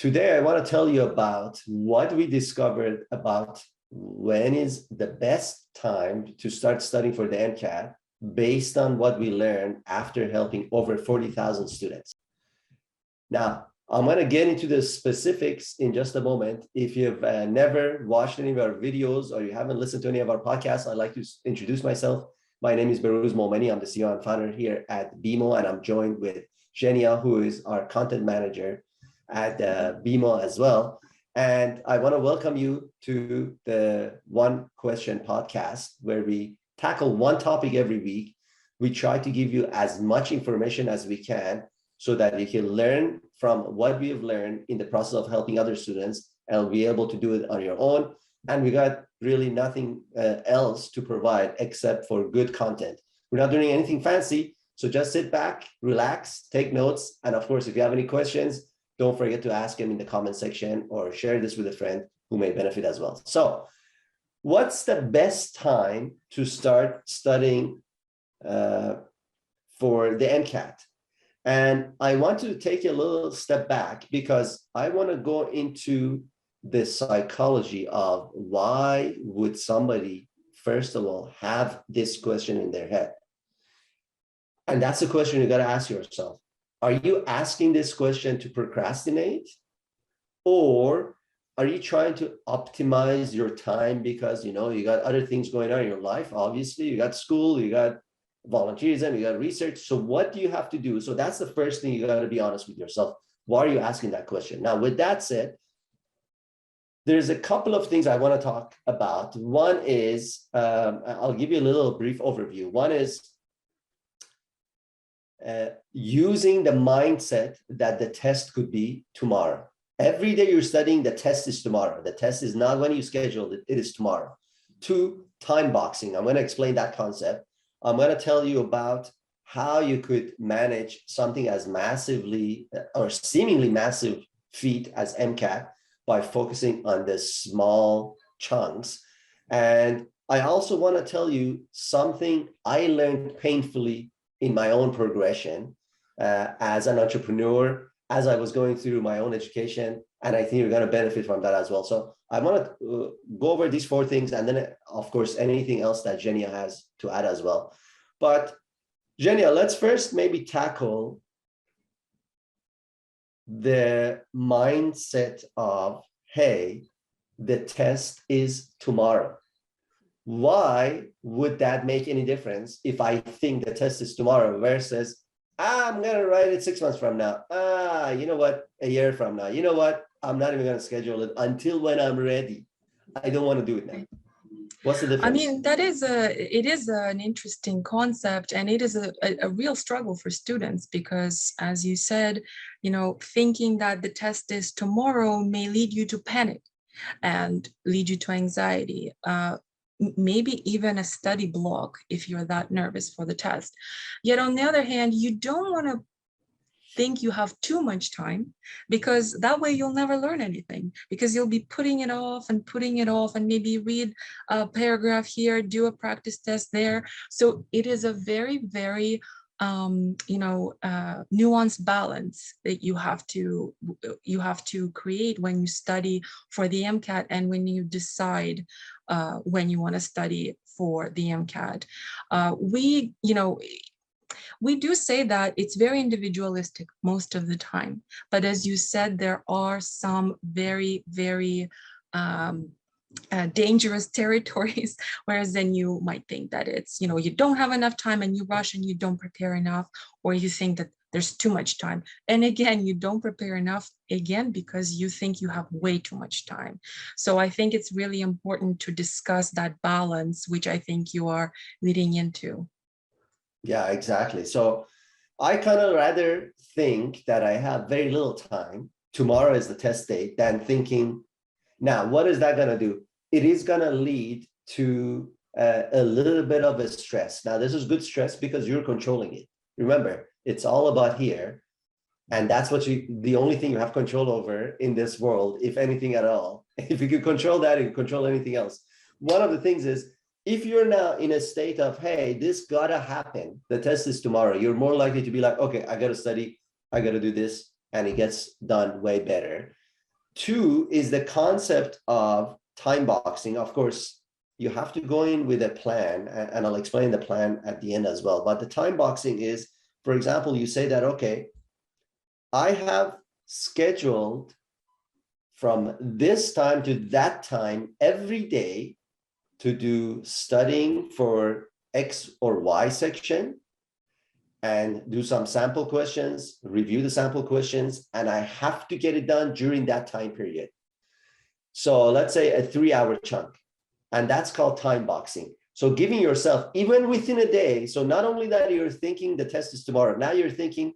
Today, I want to tell you about what we discovered about when is the best time to start studying for the MCAT based on what we learned after helping over 40,000 students. Now, I'm going to get into the specifics in just a moment. If you've never watched any of our videos or you haven't listened to any of our podcasts, I'd like to introduce myself. My name is Behrooz Momeni. I'm the CEO and founder here at BeMo, and I'm joined with Genia, who is our content manager at BeMo as well. And I want to welcome you to the One Question podcast, where we tackle one topic every week. We try to give you as much information as we can so that you can learn from what we have learned in the process of helping other students and be able to do it on your own. And we got really nothing else to provide except for good content. We're not doing anything fancy. So just sit back, relax, take notes. And of course, if you have any questions, don't forget to ask them in the comment section or share this with a friend who may benefit as well. So what's the best time to start studying for the MCAT? And I want to take a little step back because I want to go into the psychology of why would somebody, first of all, have this question in their head? And that's a question you got to ask yourself. Are you asking this question to procrastinate? Or are you trying to optimize your time because, you got other things going on in your life? Obviously, you got school, you got volunteerism, you got research. So what do you have to do? So that's the first thing you got to be honest with yourself. Why are you asking that question? Now, with that said, there's a couple of things I want to talk about. One is, I'll give you a little brief overview. One is using the mindset that the test could be tomorrow. Every day you're studying, the test is tomorrow. The test is not when you scheduled it, it is tomorrow. Two, time boxing. I'm going to explain that concept. I'm going to tell you about how you could manage something as massively or seemingly massive feat as MCAT by focusing on the small chunks. And I also want to tell you something I learned painfully in my own progression as an entrepreneur, as I was going through my own education, and I think you're going to benefit from that as well. So I want to go over these four things, and then, of course, anything else that Genia has to add as well. But Genia, let's first maybe tackle the mindset of, hey, the test is tomorrow. Why would that make any difference if I think the test is tomorrow versus I'm going to write it 6 months from now? You know what? A year from now. You know what? I'm not even going to schedule it until when I'm ready. I don't want to do it now. What's the difference? I mean, it is an interesting concept, and it is a real struggle for students because, as you said, thinking that the test is tomorrow may lead you to panic and lead you to anxiety. Maybe even a study block if you're that nervous for the test. Yet on the other hand, you don't want to think you have too much time because that way you'll never learn anything because you'll be putting it off and maybe read a paragraph here, do a practice test there. So it is a very, very nuanced balance that you have to create when you study for the MCAT and when you decide when you want to study for the MCAT. We do say that it's very individualistic most of the time, but as you said, there are some very, very dangerous territories, whereas then you might think that it's, you don't have enough time and you rush and you don't prepare enough, or you think that there's too much time. And again, you don't prepare enough, again, because you think you have way too much time. So I think it's really important to discuss that balance, which I think you are leading into. Yeah, exactly. So I kind of rather think that I have very little time. Tomorrow is the test date than thinking, now, what is that going to do? It is going to lead to a little bit of a stress. Now, this is good stress because you're controlling it. Remember, it's all about here. And that's the only thing you have control over in this world, if anything at all. If you can control that, you can control anything else. One of the things is, if you're now in a state of, hey, this gotta happen, the test is tomorrow, you're more likely to be like, okay, I gotta study, I gotta do this, and it gets done way better. Two is the concept of time boxing. Of course, you have to go in with a plan, and I'll explain the plan at the end as well. But the time boxing is, for example, you say that, okay, I have scheduled from this time to that time every day to do studying for X or Y section and do some sample questions, review the sample questions, and I have to get it done during that time period. So let's say a 3-hour chunk, and that's called time boxing. So giving yourself, even within a day, so not only that you're thinking the test is tomorrow, now you're thinking,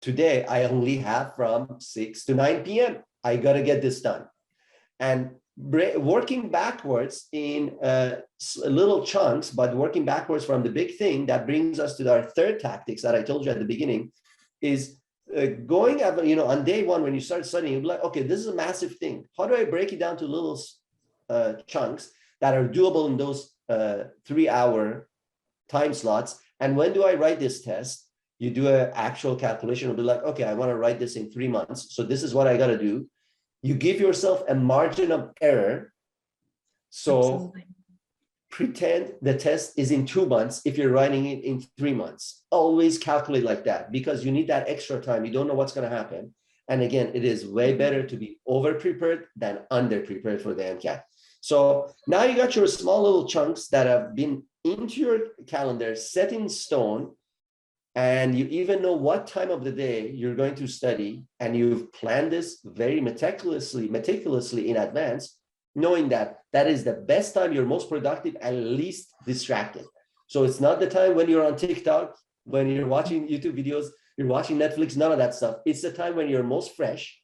today I only have from 6 to 9 p.m. I got to get this done. And working backwards in little chunks, but working backwards from the big thing, that brings us to our third tactics that I told you at the beginning, is going up, on day one, when you start studying, you'll be like, okay, this is a massive thing. How do I break it down to little chunks that are doable in those 3-hour time slots? And when do I write this test? You do an actual calculation. It'll be like, okay, I want to write this in 3 months. So this is what I got to do. You give yourself a margin of error. So Absolutely. pretend the test is in 2 months if you're writing it in 3 months. Always calculate like that, because you need that extra time. You don't know what's going to happen. And again, it is way better to be over-prepared than under-prepared for the MCAT. So now you got your small little chunks that have been into your calendar, set in stone, and you even know what time of the day you're going to study, and you've planned this very meticulously in advance, knowing that that is the best time, you're most productive and least distracted. So it's not the time when you're on TikTok, when you're watching YouTube videos, you're watching Netflix, none of that stuff. It's the time when you're most fresh.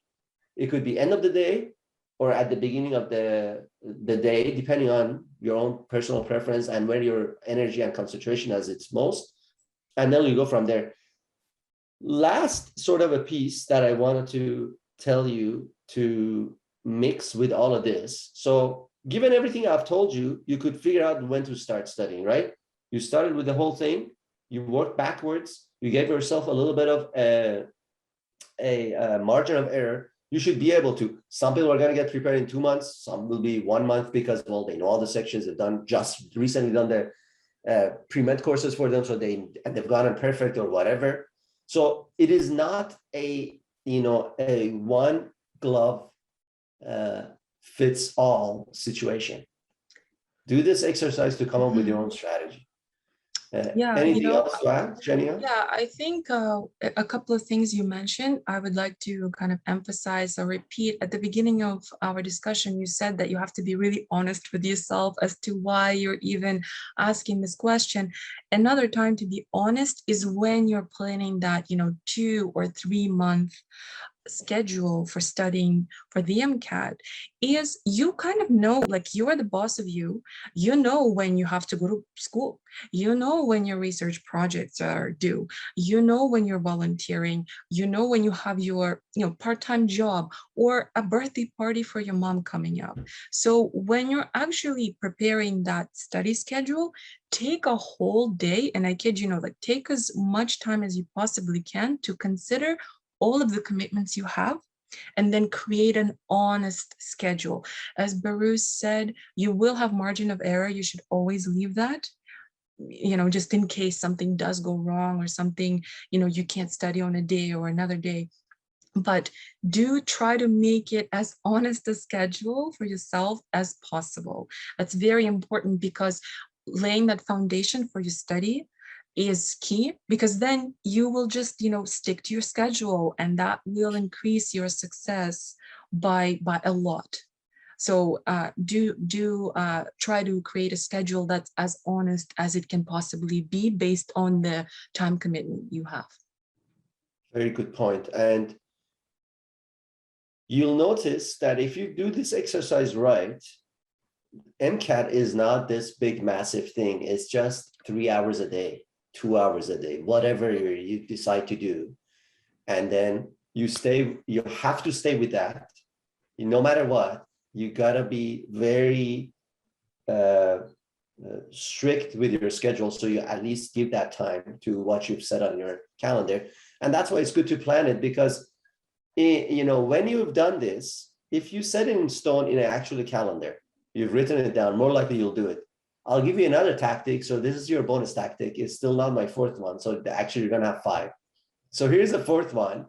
It could be end of the day or at the beginning of the day, depending on your own personal preference and where your energy and concentration is its most. And then you go from there. Last sort of a piece that I wanted to tell you to mix with all of this. So given everything I've told you, you could figure out when to start studying, right? You started with the whole thing, you work backwards, you gave yourself a little bit of a margin of error. You should be able to. Some people are going to get prepared in 2 months. Some will be 1 month because, well, they know all the sections. They've just recently done their pre-med courses for them, so they've gotten perfect or whatever. So it is not a one glove fits all situation. Do this exercise to come up with your own strategy. Yeah, Anything else to add, Jenia? yeah, I think a couple of things you mentioned, I would like to kind of emphasize or repeat. At the beginning of our discussion, you said that you have to be really honest with yourself as to why you're even asking this question. Another time to be honest is when you're planning that, 2 or 3 month schedule for studying for the MCAT, is you kind of know, like, you are the boss of you. You know when you have to go to school. You know when your research projects are due. You know when you're volunteering. You know when you have your part-time job or a birthday party for your mom coming up. So when you're actually preparing that study schedule, take a whole day, and I kid you not, like, take as much time as you possibly can to consider all of the commitments you have, and then create an honest schedule. As Baruch said, you will have margin of error. You should always leave that, just in case something does go wrong or something, you can't study on a day or another day. But do try to make it as honest a schedule for yourself as possible. That's very important, because laying that foundation for your study is key, because then you will just stick to your schedule, and that will increase your success by a lot. So try to create a schedule that's as honest as it can possibly be based on the time commitment you have. Very good point. And you'll notice that if you do this exercise right, MCAT is not this big, massive thing. It's just 3 hours a day, 2 hours a day, whatever you decide to do. And then you have to stay with that. No matter what, you gotta be very strict with your schedule, so you at least give that time to what you've set on your calendar. And that's why it's good to plan it, because when you've done this, if you set it in stone in an actual calendar, you've written it down, more likely you'll do it. I'll give you another tactic. So this is your bonus tactic. It's still not my fourth one. So actually you're gonna have 5. So here's the fourth one.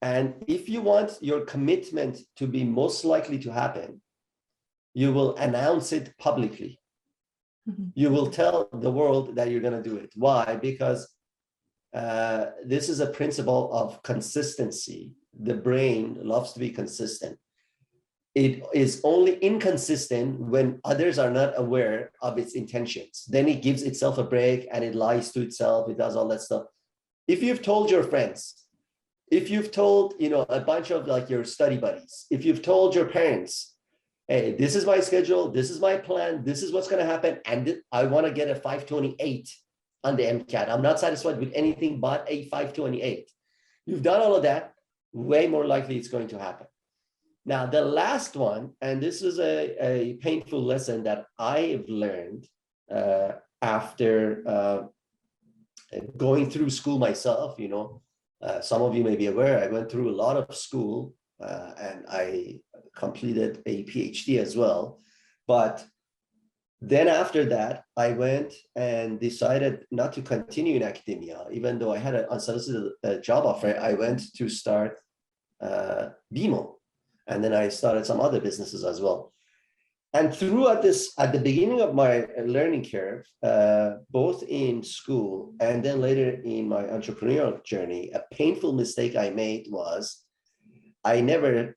And if you want your commitment to be most likely to happen, you will announce it publicly. You will tell the world that you're going to do it. Why? Because this is a principle of consistency. The brain loves to be consistent. It is only inconsistent when others are not aware of its intentions. Then it gives itself a break and it lies to itself. It does all that stuff. If you've told your friends, if you've told, a bunch of like your study buddies, if you've told your parents, hey, this is my schedule, this is my plan, this is what's going to happen, and I want to get a 528 on the MCAT. I'm not satisfied with anything but a 528. You've done all of that, way more likely it's going to happen. Now, the last one, and this is a painful lesson that I've learned after going through school myself. Some of you may be aware, I went through a lot of school and I completed a PhD as well. But then after that, I went and decided not to continue in academia. Even though I had an unsolicited job offer, I went to start BeMo. And then I started some other businesses as well. And throughout this, at the beginning of my learning curve, both in school and then later in my entrepreneurial journey, a painful mistake I made was I never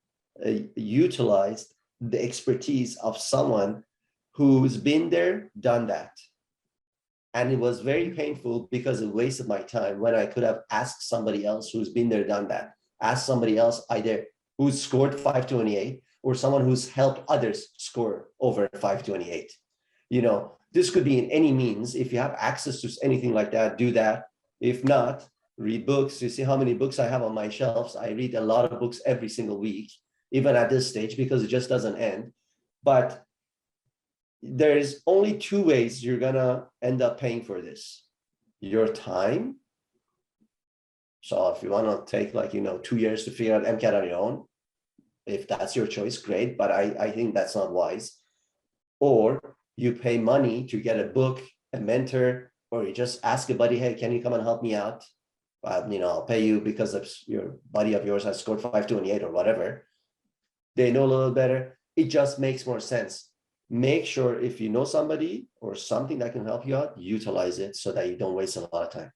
utilized the expertise of someone who's been there, done that. And it was very painful because it wasted my time when I could have asked somebody else who's been there, done that. Ask somebody else either who's scored 528 or someone who's helped others score over 528. This could be in any means. If you have access to anything like that, do that. If not, read books. You see how many books I have on my shelves. I read a lot of books every single week, even at this stage, because it just doesn't end. But there's only 2 ways you're gonna end up paying for this. Your time. So if you want to take 2 years to figure out MCAT on your own, if that's your choice, great. But I think that's not wise. Or you pay money to get a book, a mentor, or you just ask a buddy, hey, can you come and help me out? I'll pay you because your buddy of yours has scored 528 or whatever. They know a little better. It just makes more sense. Make sure if you know somebody or something that can help you out, utilize it so that you don't waste a lot of time.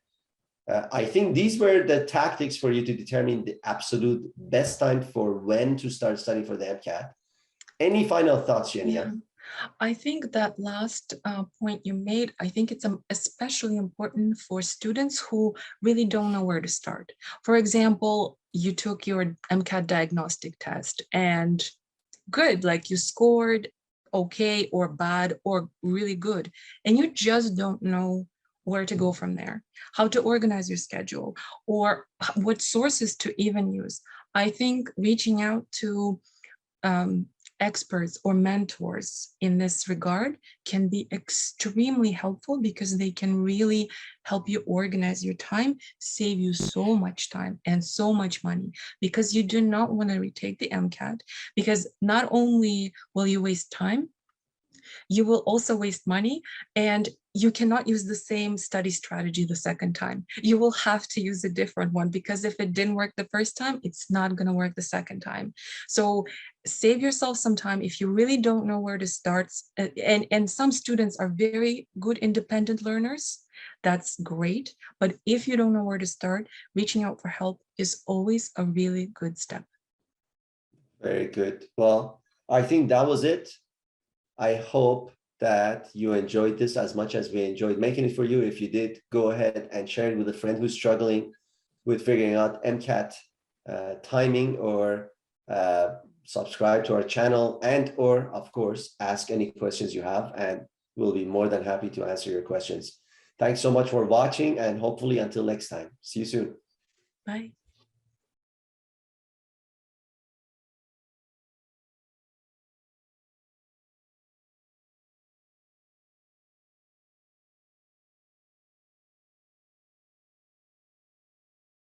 I think these were the tactics for you to determine the absolute best time for when to start studying for the MCAT. Any final thoughts, Jenia? Yeah. I think that last point you made, I think it's especially important for students who really don't know where to start. For example, you took your MCAT diagnostic test and good, like you scored okay or bad or really good, and you just don't know where to go from there, how to organize your schedule, or what sources to even use. I think reaching out to experts or mentors in this regard can be extremely helpful because they can really help you organize your time, save you so much time and so much money, because you do not want to retake the MCAT, because not only will you waste time, you will also waste money, and you cannot use the same study strategy the second time. You will have to use a different one, because if it didn't work the first time, it's not going to work the second time. So save yourself some time if you really don't know where to start. And some students are very good independent learners. That's great. But if you don't know where to start, reaching out for help is always a really good step. Very good. Well, I think that was it. I hope that you enjoyed this as much as we enjoyed making it for you. If you did, go ahead and share it with a friend who's struggling with figuring out MCAT timing, or subscribe to our channel, and or of course ask any questions you have, and we'll be more than happy to answer your questions. Thanks so much for watching, and hopefully until next time. See you soon. Bye.